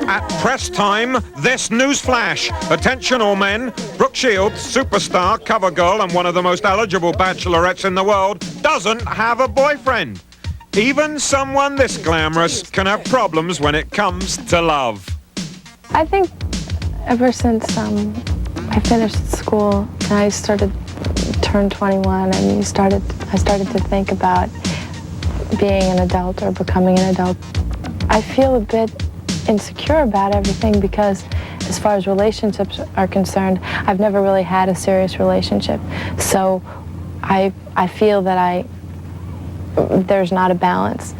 At press time, this news flash. Attention all men. Brooke Shields, superstar, cover girl and one of the most eligible bachelorettes in the world, doesn't have a boyfriend. Even someone this glamorous can have problems when it comes to love. I think ever since I finished school and I turned 21 and I started to think about being an adult or becoming an adult, I feel a bit insecure about everything because as far as relationships are concerned, I've never really had a serious relationship. So I feel that there's not a balance.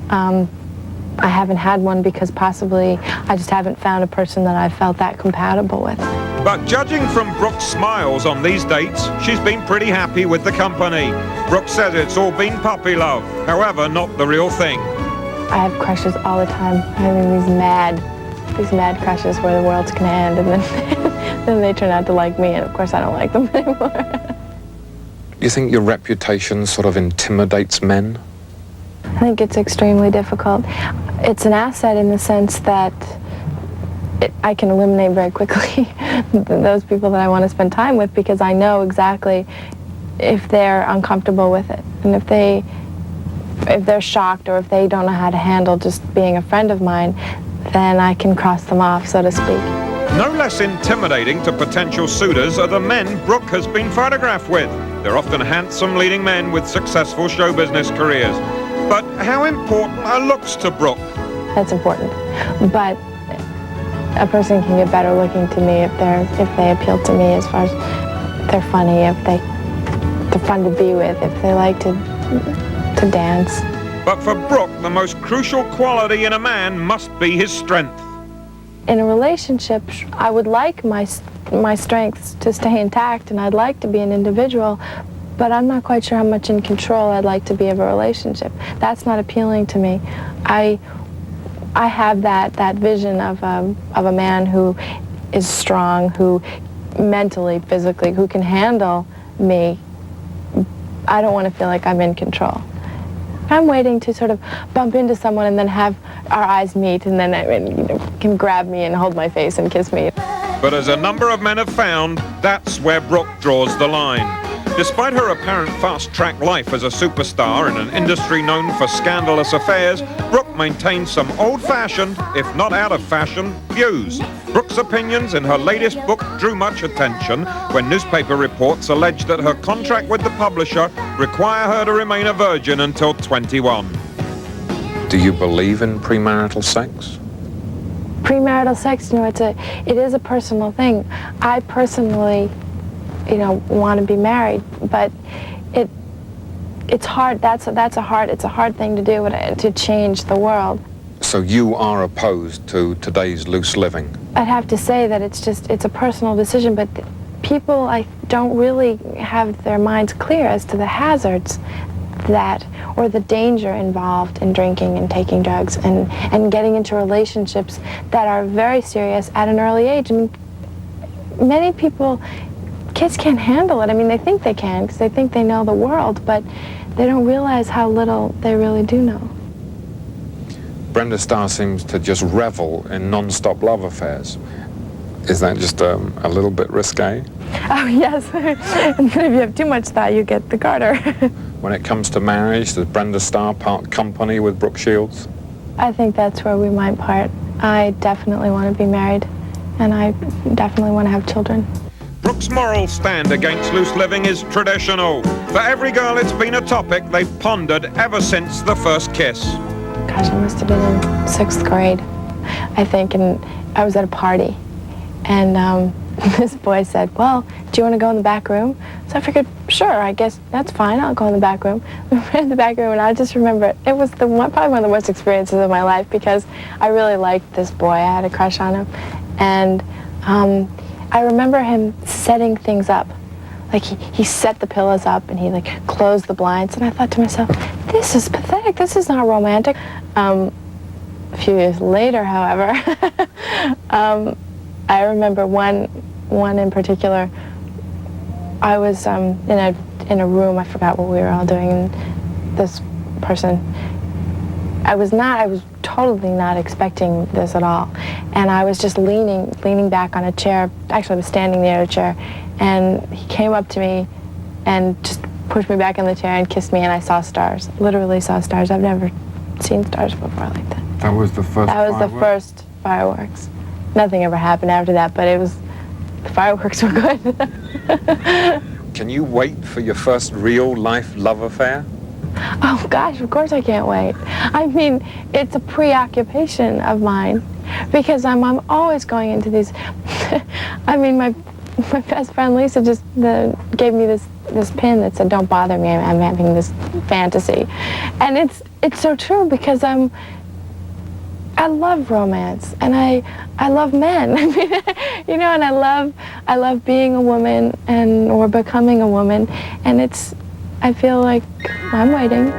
I haven't had one because possibly I just haven't found a person that I felt that compatible with. But judging from Brooke's smiles on these dates, she's been pretty happy with the company. Brooke says it's all been puppy love, however, not the real thing. I have crushes all the time. I mean, these mad crushes where the world's gonna end, and then they turn out to like me, and of course I don't like them anymore. You think your reputation sort of intimidates men? I think it's extremely difficult. It's an asset in the sense that I can eliminate very quickly those people that I want to spend time with because I know exactly if they're uncomfortable with it, and if they're shocked or if they don't know how to handle just being a friend of mine, then I can cross them off, so to speak. No less intimidating to potential suitors are the men Brooke has been photographed with. They're often handsome leading men with successful show business careers. But how important are looks to Brooke? That's important. But a person can get better looking to me if they appeal to me as far as they're funny, if they're fun to be with, if they like to dance. But for Brooke, the most crucial quality in a man must be his strength. In a relationship, I would like my strengths to stay intact, and I'd like to be an individual, but I'm not quite sure how much in control I'd like to be of a relationship. That's not appealing to me. I have that vision of a man who is strong, who mentally, physically, who can handle me. I don't want to feel like I'm in control. I'm waiting to sort of bump into someone and then have our eyes meet and then can grab me and hold my face and kiss me. But as a number of men have found, that's where Brooke draws the line. Despite her apparent fast-track life as a superstar in an industry known for scandalous affairs, Brooke maintains some old-fashioned, if not out-of-fashion, views. Brooke's opinions in her latest book drew much attention when newspaper reports alleged that her contract with the publisher require her to remain a virgin until 21. Do you believe in premarital sex? Premarital sex, it is a personal thing. I personally want to be married, but it's hard. It's a hard thing to do, to change the world. So you are opposed to today's loose living? I'd have to say that it's a personal decision, but people don't really have their minds clear as to the hazards or the danger involved in drinking and taking drugs and getting into relationships that are very serious at an early age. I mean, many kids can't handle it. I mean, they think they can because they think they know the world, but they don't realize how little they really do know. Brenda Starr seems to just revel in non-stop love affairs. Is that just a little bit risque? Oh, yes. And then if you have too much that, you get the garter. When it comes to marriage, does Brenda Starr part company with Brooke Shields? I think that's where we might part. I definitely want to be married, and I definitely want to have children. Brooke's moral stand against loose living is traditional. For every girl, it's been a topic they've pondered ever since the first kiss. Gosh, I must have been in 6th grade, I think, and I was at a party, and this boy said, "Well, do you want to go in the back room?" So I figured, sure, I guess that's fine, I'll go in the back room. We went in the back room, and I just remember it was probably one of the worst experiences of my life because I really liked this boy. I had a crush on him, and I remember him setting things up. Like he set the pillows up and he closed the blinds, and I thought to myself, this is pathetic, this is not romantic. A few years later, however, I remember one in particular. I was in a room, I forgot what we were all doing, and this person, I was totally not expecting this at all. And I was just leaning back on a chair. Actually, I was standing near a chair, and he came up to me and just pushed me back in the chair and kissed me, and I saw stars. Literally saw stars. I've never seen stars before like that. That was the first That was the firework? first fireworks. Nothing ever happened after that, but the fireworks were good. Can you wait for your first real life love affair? Oh gosh, of course I can't wait. I mean, it's a preoccupation of mine because I'm always going into these. I mean, my best friend Lisa just gave me this pin that said, "Don't bother me. I'm having this fantasy," and it's so true because I love romance and I love men. I mean, you know, and I love being a woman or becoming a woman, and I feel like I'm waiting.